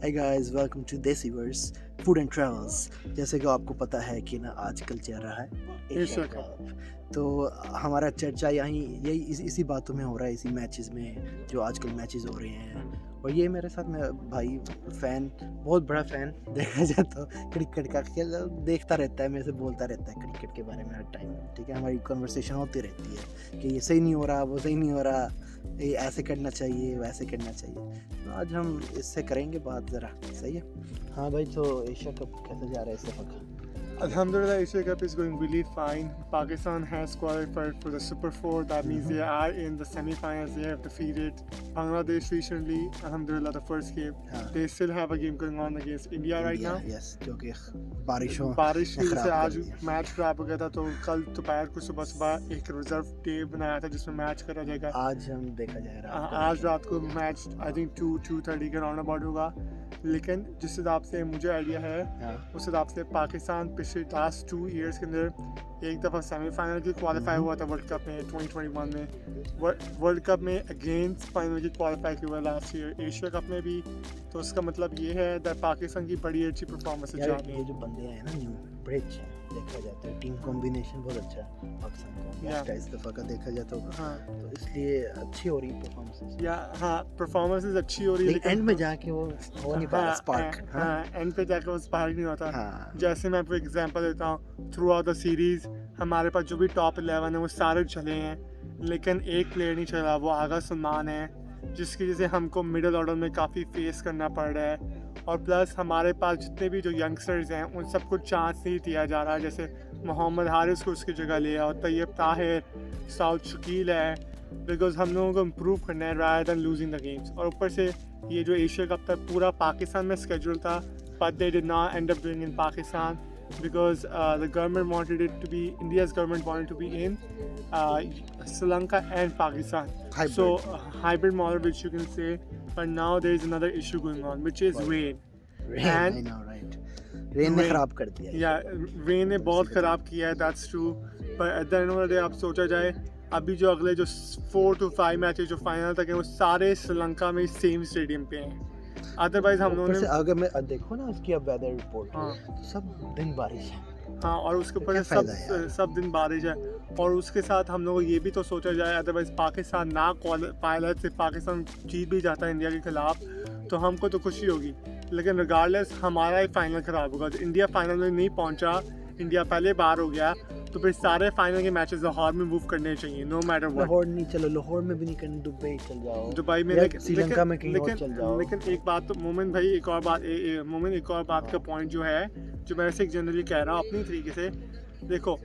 Hey guys, welcome to Desiverse Food and Travels। जैसे कि आपको पता है कि ना आजकल चल रहा है एशिया एशिया कप। कप। तो हमारा चर्चा यही इसी बातों में हो रहा है, इसी मैचेस में जो आजकल मैचेस हो रहे हैं। और ये मेरे साथ में भाई फ़ैन, बहुत बड़ा फ़ैन देखा जाए तो क्रिकेट का खेल देखता रहता है, मेरे से बोलता रहता है क्रिकेट के बारे में हर टाइम। ठीक है, हमारी कन्वर्सेशन होती रहती है कि ये सही नहीं हो रहा, वो सही नहीं हो रहा, ये ऐसे करना चाहिए, वैसे करना चाहिए। तो आज हम इससे करेंगे बात ज़रा, सही है। हाँ भाई, तो एशिया कप कैसे जा रहा है इस दफ़ा का? Alhamdulillah, Asia Cup is going really fine. Pakistan has qualified for the Super 4. That means they are in the semi-finals. They have defeated Bangladesh recently. Alhamdulillah, the first game. हाँ, They still have a game going on against India right now. Yes, जो कि बारिशों बारिश की ने वजह से खराब आज कर दिया। मैच खराब हो गया था, तो कल दोपहर को सुबह एक रिजर्व डे बनाया था जिसमें मैच करा जाएगा। आज हम देखा जाए रात को आज रात को मैच आई थिंक 2:30 के राउंड अबाउट होगा। लेकिन जिस हिसाब से मुझे आइडिया है, हाँ, उस हिसाब से पाकिस्तान पिछले लास्ट 2 ईयर्स के अंदर एक दफ़ा सेमीफाइनल की क्वालिफाई हुआ था वर्ल्ड कप में 2021 में। वर्ल्ड कप में अगेंस्ट फाइनल की क्वालिफाई हुआ लास्ट ईयर, एशिया कप में भी। तो उसका मतलब ये है कि पाकिस्तान की बड़ी अच्छी परफॉर्मेंस है। यार ये जो बंदे हैं ना न्यू, बड़े अच्छे हैं देखा जाता है। टीम कॉम्बिनेशन बहुत अच्छा है पाकिस्तान का, या बेस्ट है इस दफ़ा का देखा जाए तो। हाँ तो इसलिए अच्छी हो रही है परफॉर्मेंस। या हाँ, परफॉर्मेंस अच्छी हो रही है, लेकिन एंड में जाके वो हो नहीं पा रहा स्पार्क। हाँ, एंड पे जाकर वो स्पार्क नहीं होता। हाँ, जैसे मैं आपको एग्जांपल देता हूँ, थ्रू आउट द सीरीज हमारे पास जो भी टॉप 11 है वो सारे चले हैं, लेकिन एक प्लेयर नहीं चला, वो आगा सलमान है, जिसकी वजह से हमको मिडिल ऑर्डर में काफ़ी फेस करना पड़ रहा है। और प्लस हमारे पास जितने भी जो यंगस्टर्स हैं उन सबको चांस नहीं दिया जा रहा, जैसे मोहम्मद हारिस को उसकी जगह लिया और तैयब ताहिर, साउथ शकील है, बिकॉज हम लोगों को इम्प्रूव करना है rather than losing the games. और ऊपर से ये जो एशिया कप था पूरा पाकिस्तान में स्केड्यूल था, but they did not and up doing in Pakistan because the government wanted it to be, India's government wanted to be in Sri Lanka and Pakistan. Hybrid. So hybrid model, which you can say, but now there is another issue going on, which is rain. I know, right? Rain ने खराब कर दिया है। Yeah, rain ने बहुत ख़राब किया है, that's true. But at the end of the day, आप सोचा जाए, अभी जो अगले जो 4 to 5 मैचेस जो फाइनल तक हैं वो सारे श्रीलंका में सेम स्टेडियम पे हैं। अदरवाइज हम लोगों ऊपर से ने अगर मैं देखो ना उसकी अब वेदर रिपोर्ट, हाँ तो सब दिन बारिश है। हाँ, और उसके ऊपर क्या सब फायदा है यार? सब दिन बारिश है। और उसके साथ हम लोग ये भी तो सोचा जाए, अदरवाइज पाकिस्तान ना क्वालिफाई से पाकिस्तान जीत भी जाता है इंडिया के खिलाफ तो हमको तो खुशी होगी, लेकिन रिगार्डलेस हमारा ही फाइनल ख़राब होगा। तो इंडिया फाइनल में नहीं पहुंचा, इंडिया पहले बाहर हो गया, तो फिर सारे फाइनल के मैचेस लाहौर में मूव करने चाहिए, नो मैटर व्हाट। लाहौर नहीं, चलो लाहौर में भी नहीं करना, दुबई चल जाओ, दुबई में, या श्रीलंका में कहीं और चल जाओ। लेकिन एक बात तो मोमिन भाई, एक और बात मोमिन, एक और बात का पॉइंट जो है, जो मैं ऐसे जनरली कह रहा हूँ अपनी तरीके से, देखो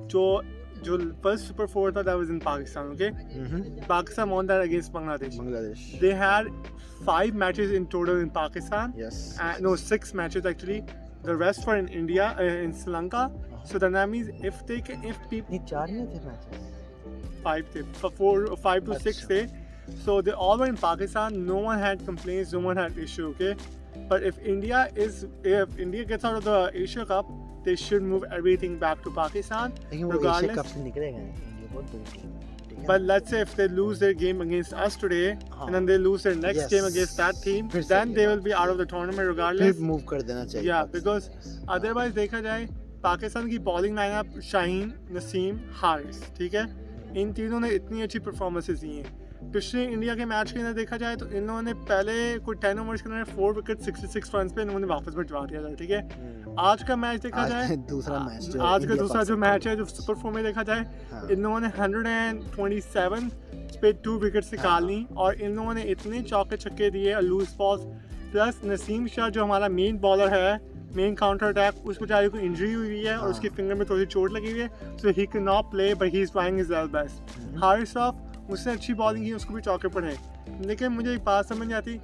जो जो फर्स्ट सुपर 4 था that was in Pakistan, okay. Pakistan won that against Bangladesh. Bangladesh, They had 5 matches in total in Pakistan. Yes, No, 6 matches actually. The rest were in India, in Sri Lanka. So then that means if people नहीं 4 नहीं थे matches. 5 थे, 5 to 6 थे. So they all were in Pakistan. No one had complaints. No one had issue. Okay, but if India gets out of the Asia Cup, they should move everything back to Pakistan. लेकिन वो Asia Regardless. Cup से निकलेगा नहीं, India बहुत बड़ी team है, ठीक है। But let's say if they lose their game against us today, and then they lose their next Yes. game against that team, फिर then सही they है। will be out of the tournament regardless. फिर move कर देना चाहिए। Yeah, Pakistan. because otherwise देखा जाए पाकिस्तान की बॉलिंग लाइनअप शाहीन, नसीम, हारिस, ठीक है, इन तीनों ने इतनी अच्छी परफॉर्मेंसेस दी हैं। पिछले इंडिया के मैच के अंदर देखा जाए तो इन लोगों ने पहले कोई 10 ओवर्स के अंदर 4 विकेट 66 रन पे इन्होंने वापस भिजवा दिया था, ठीक है। आज का मैच देखा आज जाए, दूसरा मैच जो आज का इंडिया दूसरा जो पाकिस्तान मैच है जो सुपर 4 में देखा जाए, हाँ। इन लोगों ने 127 पे 2 विकेट्स निकालनी, और इन लोगों ने इतने चौके छक्के दिए और loose balls, plus Naseem Shah जो हमारा मेन बॉलर है, मेन काउंटर अटैक, उस बेचारे को इंजरी हुई है और उसकी फिंगर में थोड़ी चोट लगी हुई है, so he can not play but he is trying his level best. Haris Rauf उसने अच्छी बॉलिंग की, उसको भी चौके पड़े, लेकिन मुझे एक बात समझ नहीं आती,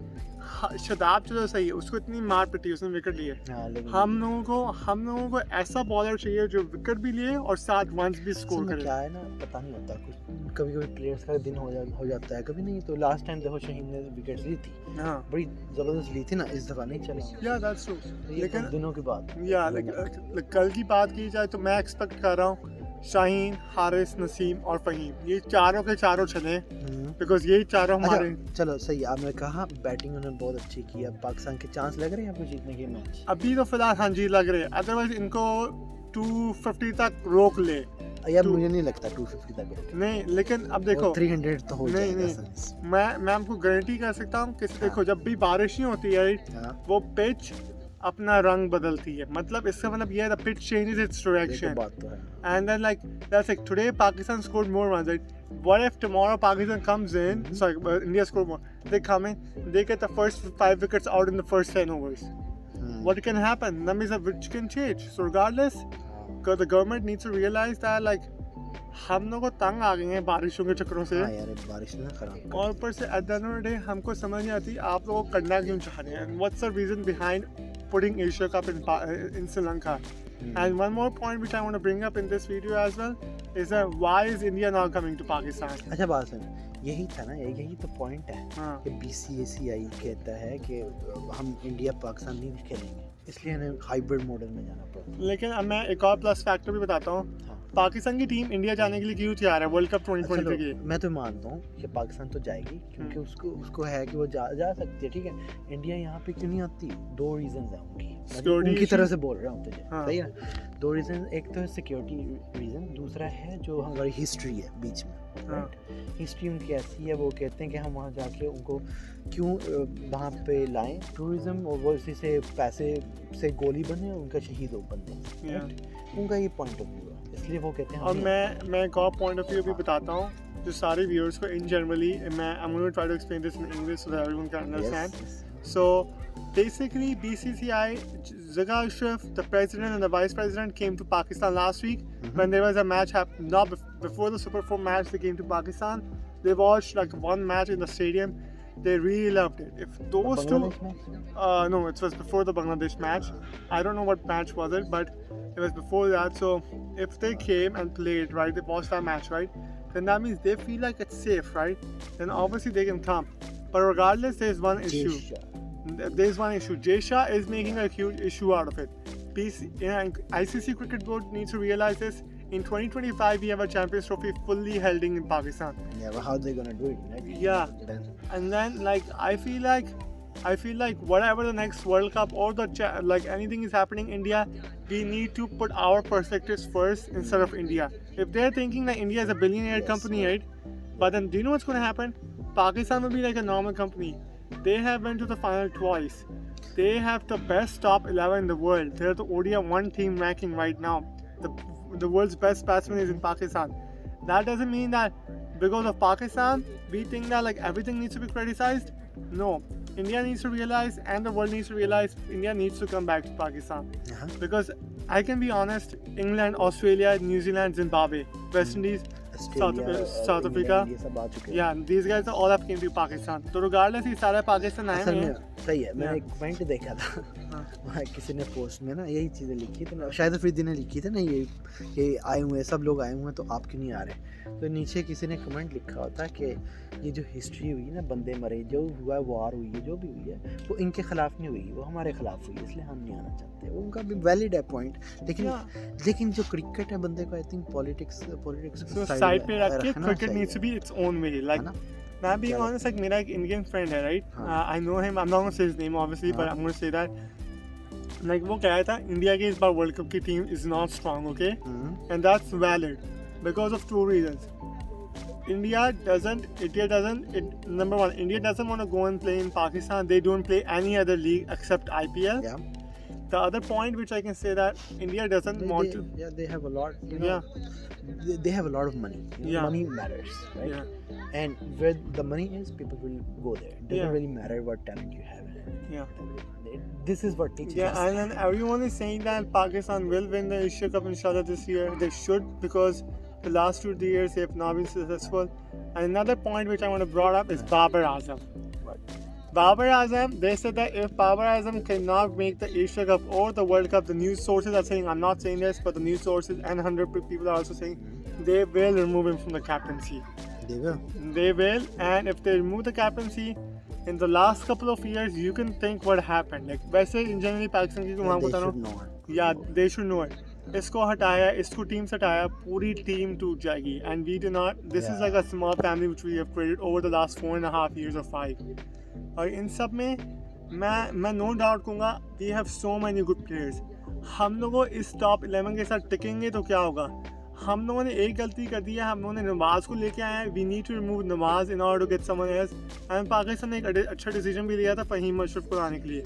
शदाब चलो सही है, उसको इतनी मार पिटी, उसने विकेट लिए। हाँ, लेकिन हम लोगों को ऐसा बॉलर चाहिए जो विकेट भी लिए और 7 रन्स भी स्कोर असल में करे। क्या है ना, पता नहीं होता कुछ, कभी कभी प्लेयर्स का दिन हो जाता है, कभी नहीं। तो लास्ट टाइम देखो शहीन ने विकेट्स ली थी, हाँ, बड़ी जबरदस्त ली थी ना, इस दफा नहीं चली। या दैट्स ट्रू। तो ये लेकिन कुछ दिनों की बात है। या कल की बात की जाए तो मैं एक्सपेक्ट कर रहा हूँ शाहीन, हारिस, नसीम और फ़हीम, ये चारों के चारों चले बिकॉज यही चारों हमारे। अच्छा चलो सही, आपने कहा बैटिंग उन्होंने बहुत अच्छी की। अब पाकिस्तान के चांस लग रहे हैं आपको जीतने के मैच? अभी तो फिलहाल हाँ जी लग रहे हैं, अदरवाइज इनको 250 तक रोक ले। यार तो- मुझे नहीं लगता 250 तक होगा। नहीं लेकिन अब देखो 300 तो हो नहीं, जाएगा नहीं। आसानी से। मैं आपको गारंटी कर सकता हूँ कि हाँ। देखो जब भी बारिश नहीं होती है हाँ, वो पिच अपना रंग बदलती है, मतलब इसका मतलब ये है द पिच चेंजेस इट्स ये तो डायरेक्शन बात तो है। and then like that's like today Pakistan scored more runs, right? What if tomorrow Pakistan comes in, Mhm. sorry, India scored more, they come in, they get the first 5 wickets out in the first 10 overs, hmm, what can happen? That means that which can change. So regardless, हाँ, because the government needs to realize that like हम लोग को तंग आ गए हैं बारिशों के चक्करों से, हाँ यार ये बारिश ने खराब कर और ऊपर से at the end of the day हमको समझ नहीं आती आप लोग करना क्यों चाह रहे हैं, what's the reason behind putting Asia Cup in Sri Lanka. दिया। And one more point which I want to bring up in this video as well is that why is India not coming to Pakistan? अच्छा बात सुन, यही था ना, यही तो point है हाँ, कि BCCI कहता है कि हम इंडिया पाकिस्तान नहीं खेलेंगे, इसलिए हमें हाइब्रिड मॉडल में जाना पड़ता लेकिन अब मैं एक और प्लस फैक्टर भी बताता हूँ, है। हाँ, पाकिस्तान की टीम इंडिया जाने के लिए क्यों तैयार है वर्ल्ड कप चलो 2023 के लिए? मैं तो मानता हूँ कि पाकिस्तान तो जाएगी क्योंकि उसको उसको है कि वो जा सकती है, ठीक है। इंडिया यहाँ पे क्यों नहीं आती? 2 रीजंस हैं उनकी, मैं Security उनकी issue? तरह से बोल रहा हूँ तुझे, हाँ। सही है। 2 रीजन, एक तो है सिक्योरिटी रीजन, दूसरा है जो हमारी हिस्ट्री है बीच में। हाँ। हिस्ट्री उनकी ऐसी है, वो कहते हैं कि हम वहाँ जाके उनको क्यों वहाँ पे लाएं टूरिज्म, और वो इसी से पैसे से गोली बने, उनका शहीद हो बंदे, Yeah. right? उनका ये पॉइंट ऑफ व्यू है, इसलिए वो कहते हैं और हमें- मैं एक और पॉइंट ऑफ व्यू भी बताता हूँ जो सारे व्यूअर्स को इन जनरली, मैं I'm going to try to explain this in English so that everyone can understand. Yes, yes. So basically, BCCI, Zaga Ashraf, the president and the vice president came to Pakistan last week when there was a match happening. Not before the Super 4 match, they came to Pakistan. They watched like one match in the stadium. They really loved it. If those two, Bangladesh match? no, it was before the Bangladesh match. I don't know what match was it, but it was before that. So if they came and played, right, they watched that match, right, then that means they feel like it's safe, right? Then obviously they can come. But regardless, there's one issue. Asia. There's one issue. Jesha is making a huge issue out of it. ICC Cricket Board needs to realize this. In 2025, we have a Champions Trophy fully held in Pakistan. Yeah, but how they gonna do it? Right? Yeah. Then, And then, like, I feel like whatever the next World Cup or like anything is happening in India, we need to put our perspectives first instead of India. If they're thinking that India is a billionaire Yes. company, right? But then, do you know what's going to happen? Pakistan will be like a normal company. They have went to the final twice. They have the best top 11 in the world. They're the ODI 1 team ranking right now. The world's best batsman is in Pakistan. That doesn't mean that because of Pakistan, we think that like everything needs to be criticized. No, India needs to realize, and the world needs to realize, India needs to come back to Pakistan. uh-huh. Because I can be honest, England, Australia, New Zealand, Zimbabwe, West Indies, Australia, South Africa, England, ये सब आ चुके हैं। yeah, these guys are all up came to Pakistan. So regardless, ये सारे पाकिस्तान आए असल हुए में हैं. सही है, मैंने Yeah. एक पॉइंट देखा था हाँ. वहाँ किसी ने पोस्ट में ना यही चीज़ें लिखी थी ना, शायद अफरीदी ने लिखी थी ना, ये आए हुए हैं, सब लोग आए हुए हैं, तो आप क्यों नहीं आ रहे? तो नीचे किसी ने कमेंट लिखा होता कि ये जो हिस्ट्री हुई है ना, बंदे मरे, जो हुआ है, वार हुई है, जो भी हुई है, वो इनके खिलाफ नहीं हुई, वो हमारे खिलाफ हुई, इसलिए हम नहीं आना चाहते। वो उनका भी वैलिड है पॉइंट, लेकिन Yeah. लेकिन जो क्रिकेट है, बंदे को I think politics So side पे रख के cricket needs to be its own way. Like, है ना? मैं being क्या honest, like मेरा एक Indian friend है, right? हाँ. I know him. I'm not gonna say his name obviously, but हाँ. I'm gonna say that. Like वो कह रहा था, India की इस बार World Cup की team is not strong, okay? Hmm, And that's valid because of 2 reasons. India doesn't, number one, India doesn't want to go and play in Pakistan. They don't play any other league except IPL. yeah. The other point which I can say that India doesn't want to. Yeah, they have a lot, you know, they have a lot of money. You know, Yeah. money matters, right? Yeah, And where the money is, people will go there. It doesn't Yeah. really matter what talent you have. yeah. This is what teaches Yeah, us. and then everyone is saying that Pakistan will win the Asia Cup inshallah this year. They should because the last 2 years they have not been successful. And another point which I want to brought up is Babar Azam. What? Babar Azam, they said that if Babar Azam cannot make the Asia Cup or the World Cup, the news sources are saying, I'm not saying this, but the news sources and 100 people are also saying they will remove him from the captaincy. They will. They will, and if they remove the captaincy, in the last couple of years, you can think what happened. Like, वैसे in generally Pakistan की जो वहाँ They बता रहा should हूँ, know it. yeah, they should know it. इसको हटाया, इसको टीम से हटाया, पूरी टीम टूट जाएगी. And we do not, this is like a small family which we have created over the last 4.5 years or 5. और इन सब में मैं नो डाउट कहूँगा we have so many good players. हम लोगों इस टॉप 11 के साथ टिकेंगे तो क्या होगा. हम लोगों ने एक गलती कर दी है, हम लोगों ने नवाज़ को लेके आए हैं. We need to remove Nawaz in order to get someone else. And Pakistan ने एक अच्छा डिसीजन भी लिया था फ़हीम अशरफ को लाने के लिए.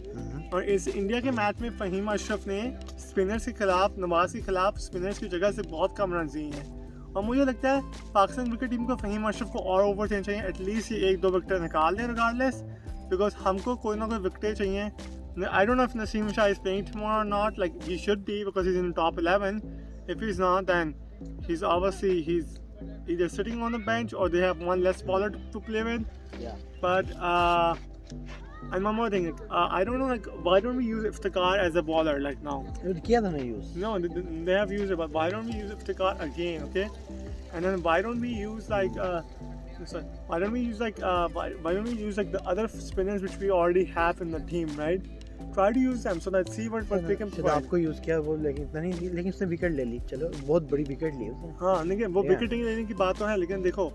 और इस इंडिया के मैच में फ़हीम अशरफ ने स्पिनर्स के खिलाफ, नवाज़ के खिलाफ स्पिनर्स की जगह से बहुत कम रन दिए हैं. और मुझे लगता है पाकिस्तान क्रिकेट टीम को फ़हीम अशरफ को और ओवर देना चाहिए. एटलीस्ट ये 1-2 विकेट निकाल दें रिगार्डलेस, बिकॉज हमको कोई ना कोई विकेटें चाहिए. I don't know if Naseem Shah is playing tomorrow or not. Like, he should be because he's in the top 11. If he's not, then he's either sitting on the bench or they have one less bowler to play with. Yeah. But and one more thing, I don't know, like, why don't we use Iftikhar as a bowler like now? किया था ना use. No, they have used it, but why don't we use Iftikhar again? Okay, and then why don't we use like why don't we use like why don't we use like the other spinners which we already have in the team, right? Try to use them so that see what they can शायद provide. आपको use किया वो, लेकिन इतना नहीं, लेकिन उसने wicket ले ली. चलो बहुत बड़ी विकेट ली उसने. हाँ, लेकिन वो Yeah. विकेटिंग लेने की बात तो है, लेकिन देखो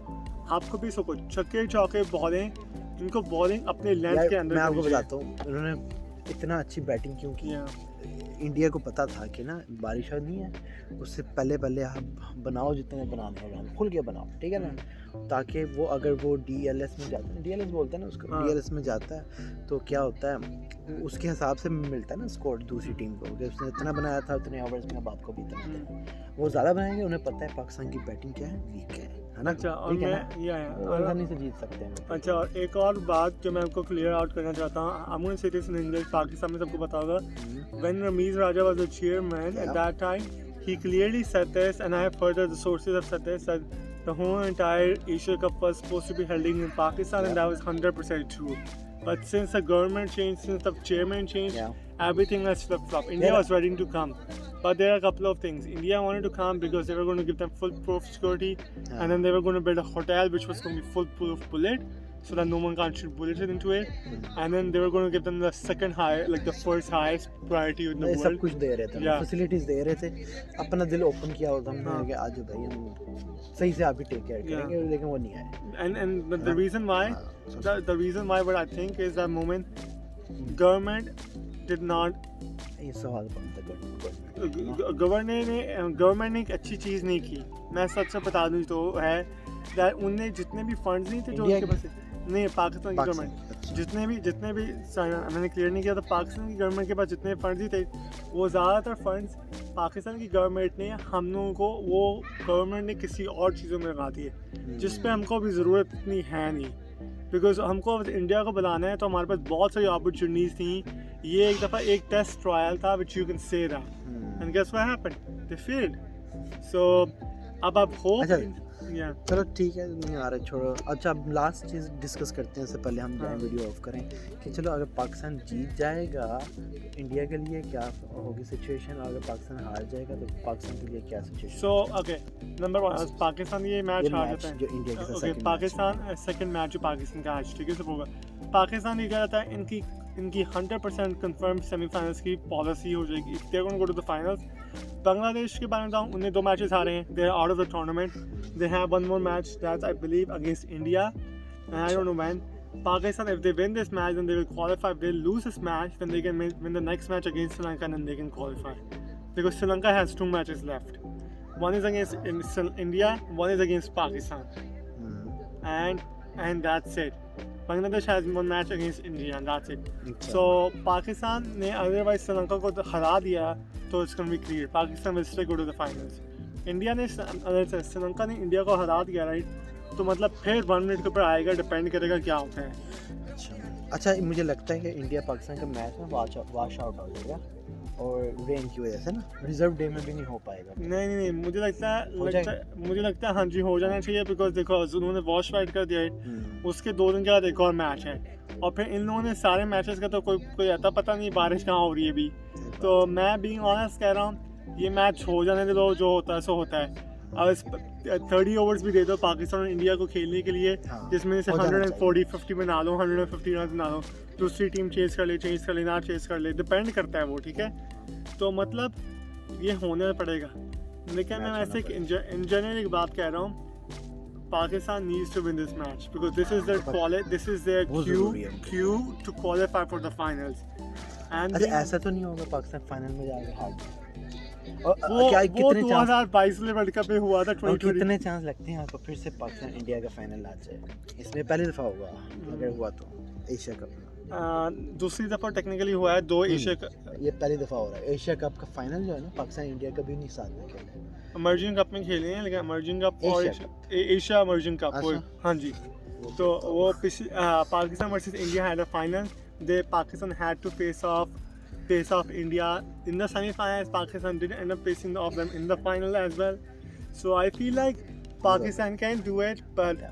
आपको भी सो कुछ छक्के चौके बॉलिंग, इनको बॉलिंग अपने लेंथ के अंदर मैं आपको करनी चाहिए. बताता हूँ उन्होंने इतना अच्छी बैटिंग क्यों की. Yeah. इंडिया को पता था कि ना बारिश नहीं है, उससे पहले आप बनाओ जितने बनाने हैं, हम खुल के बनाओ, ठीक है ना, ताकि वो अगर वो DLS में जाता है, DLS बोलते हैं ना उसको, हाँ. DLS में जाता है तो क्या होता है उसके हिसाब से मिलता है ना स्कोर दूसरी टीम को, कि उसने इतना बनाया था उतने ओवर्स में, अब आपको भी इतना देना. वो ज़्यादा बनाएंगे, उन्हें पता है पाकिस्तान की बैटिंग क्या है, वीक है ना. अच्छा, और ठीक है मैं ना? या और आसानी से जीत सकते हैं. अच्छा, और एक और बात जो मैं आपको क्लियर आउट करना चाहता हूँ, I'm going to say this in English, Pakistan में सबको पता होगा. When Ramiz Raja was the chairman Yeah. at that time, he clearly said this, and I have heard that the sources have said this, that the whole entire Asia Cup was supposed to be held in Pakistan, and Yeah. that was 100% true. But since the government changed, since the chairman changed, Yeah. everything has flip-flopped. India Yeah. was ready to come. But there are a couple of things. India wanted to come because they were going to give them full-proof security, Yeah. and then they were going to build a hotel which was going to be full-proof bullet, so that no one can shoot bullets into it. And then they were going to give them the second high, like the first highest priority in the ये सब world. कुछ दे रहे थे, Yeah. Facilities दे रहे थे, अपना दिल open किया होता हमने हाँ. कि आज भाई हम सही से आपकी टेक केयर Yeah. करेंगे, लेकिन वो नहीं आए. And the reason why, हाँ. the reason why, what I think is that moment, government did not, ये सवाल बनता है गवर्नमेंट ने एक अच्छी चीज़ नहीं की. मैं सच से बता दूँ तो है that उनने जितने भी फंड्स नहीं थे जो India उनके पास नहीं, पाकिस्तान की पाकिस्तान. गवर्नमेंट अच्छा. जितने भी मैंने क्लियर नहीं किया था, पाकिस्तान की गवर्नमेंट के पास जितने फंड्स ही थे, वो ज़्यादातर फंड्स पाकिस्तान की गवर्नमेंट ने हम लोगों को, वो गवर्नमेंट ने किसी और चीज़ों में लगा दिए जिस पे हमको अभी ज़रूरत इतनी है नहीं. बिकॉज हमको इंडिया को बुलाना है तो हमारे पास बहुत सारी अपॉर्चुनिटीज़ थी. ये एक दफ़ा एक टेस्ट ट्रायल था which you can say that, and guess what happened, they failed. So अब आप होप, अच्छा. या चलो ठीक है, नहीं आ रहा, छोड़ो. अच्छा, अब लास्ट चीज़ डिस्कस करते हैं, इससे पहले हम जाएं हाँ. वीडियो ऑफ करें, कि चलो अगर पाकिस्तान जीत जाएगा इंडिया के लिए क्या होगी सिचुएशन, और अगर पाकिस्तान हार जाएगा तो पाकिस्तान के लिए क्या situation. So okay, number 1, Pakistan ये मैच हार जाता है. जो इंडिया के साथ okay, second Pakistan second match जो पाकिस्तान का आज, ठीक है, सब होगा. पाकिस्तान ये क्या रहता है, इनकी 100% कंफर्म सेमीफाइनल्स की पॉलिसी हो जाएगी. If they are going to go to the finals. Bangladesh के बारे में बताऊँ, उन्हें 2 मैचेस हारे हैं, they are out of the tournament. They have one more match that's I believe against India, and I don't know when. Pakistan, if they win this match, then they will qualify. If they lose this match, then they can win the next match against Sri Lanka, and then they can qualify. Because Sri Lanka has 2 matches left. One is against India, one is against Pakistan, and that's it. Bangladesh has 1 match against India, and that's it. So Pakistan ने otherwise Sri Lanka को हरा दिया तो it's going to be clear. Pakistan will still go to the finals. India ने Sri Lanka ने India को हरा दिया, right? तो मतलब फिर 1 मिनट के ऊपर आएगा, डिपेंड करेगा क्या होता है. अच्छा, मुझे लगता है कि इंडिया पाकिस्तान का मैच में वाश आउट हो जाएगा, और रेन की वजह से ना रिजर्व डे में भी नहीं हो पाएगा. नहीं, मुझे लगता है हाँ जी, हो जाना चाहिए. बिकॉज देखो, उन्होंने वॉश वाइट कर दिया है, उसके 2 दिन के बाद एक और मैच है, और फिर इन लोगों ने सारे मैचेस का तो कोई आता पता नहीं बारिश कहाँ हो रही है अभी. तो मैं बीइंग ऑनेस्ट कह रहा हूँ, ये मैच हो जाने दे दो, जो होता है सो होता है. अब 30 ओवर्स भी दे दो पाकिस्तान और इंडिया को खेलने के लिए, जिसमें से 140-50 बना लो, 150 रन बना लो. दूसरी टीम चेस कर ले ना चेस कर ले, डिपेंड करता है वो, ठीक है. तो मतलब ये होने पड़ेगा। लेकिन मैं Match वैसे होना इन जनरल एक बात कह रहा हूँ, Pakistan needs to win this match because this is their बहुत cue ज़रूरी है उनके लिए। to qualify for the finals. And अच्छा ऐसा तो नहीं होगा पाकिस्तान फाइनल में जाएगा हार और वो क्या वो कितने चांस 2022 में वर्ल्ड कप में हुआ था और 2020। कितने चांस लगते हैं आपको फिर से पाकिस्तान इंडिया का फाइनल आ जाए? इसमें पहली दफ़ा होगा अगर हुआ तो एशिया कप दूसरी दफा टेक्निकली हुआ है, दो एशिया ये पहली दफ़ा हो रहा है एशिया कप का फाइनल जो है ना पाकिस्तान इंडिया कभी नहीं साथ में खेले इमर्जिंग कप में खेले हैं, लेकिन इमर्जिंग कप और एशिया एशिया इमर्जिंग कप वो, अच्छा। हाँ जी। तो वो Pakistan versus India had a final, they Pakistan had to face off India in the semi-finals. Pakistan did end up facing off them in the final as well. So I feel like Pakistan can do it, but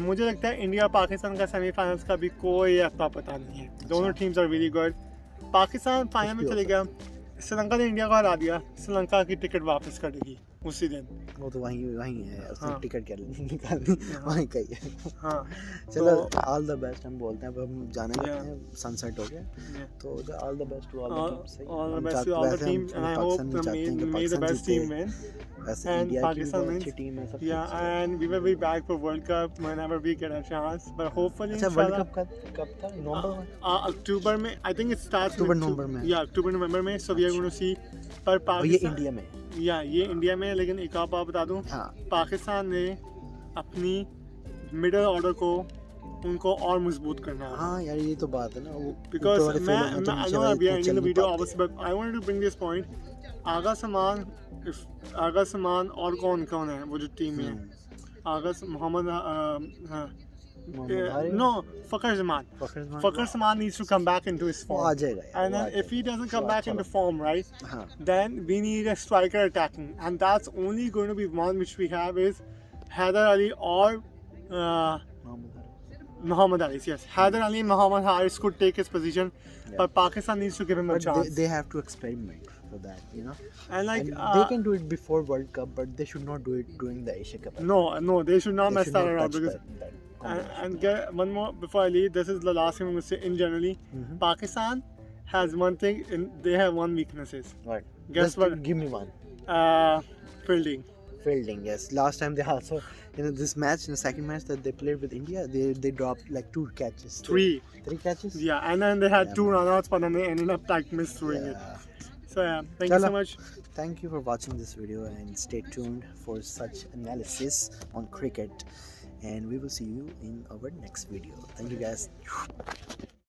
मुझे लगता है India Pakistan का semifinals का भी कोई अता पता नहीं है। दोनों teams are very good. Pakistan final में चले गया, श्रीलंका ने इंडिया को हरा दिया, श्रीलंका की टिकट वापस कटेगी उसी दिन। वो तो वहीं है उसने हाँ। टिकट क्या निकालनी वहीं का ही है हाँ चलो तो- ऑल द बेस्ट हम बोलते हैं अब हम जाने लगते Yeah. हैं सनसेट हो गया Yeah. तो all the best to all the teams all the best to all the team, and I hope may the best team win. वैसे and इंडिया की Pakistan बहुत wins. अच्छी टीम है सब Yeah, and we will be back for World Cup whenever we get a chance. But hopefully, अच्छा world inshallah, cup कब था नवंबर में October में, I think it starts October, with November में। Yeah, October November में. So we are going to see. पर और ये पाकिस्तान, इंडिया में या ये इंडिया में, लेकिन एक आप बात बता दूं, हाँ पाकिस्तान ने अपनी मिडिल ऑर्डर को उनको और मजबूत करना है। हाँ यार ये तो बात है ना वो Because ऊपर वाले मैं फील्डों में तो I नीचे know वाले we are इतने ending चल the नहीं video पाते। obviously, but I wanted to bring this point. आगा समान आगा समान और कौन कौन है वो जो टीम में है? आगा Mohammad Mohammad Haris, no, Fakhar Zaman. Fakhar Zaman needs to come back into his वो आ form. जाएगा यार And वो आ then if he doesn't come चलो, back चलो। into form, right, जाएगा। हाँ then we need a striker attacking, and that's only going to be one which we have is Haider Ali or Mohammad Haris. Muhammad Ali. Yes, Haider Ali and Muhammad Haris could take his position, Yeah. but Pakistan needs to give him a But chance. they have to experiment for that, you know. And like And they can do it before World Cup, but they should not do it during the Asia Cup. no, they should not They mess should that not around touch because. that And combination. get one more before I leave. This is the last thing I'm going to say. In generally, Mhm. Pakistan has one thing. They have one weaknesses. What? Guess Just what? give me one. Fielding. Fielding, yes. Last time they also, this match, in the second match that they played with India, they dropped like 2 catches. Three. 3 catches? Yeah, and then they had Yeah, 2 man. runouts, but then they ended up like misthrowing it. Yeah. So yeah, thank you so Chala. much. Thank you for watching this video and stay tuned for such analysis on cricket. And we will see you in our next video. Thank you guys.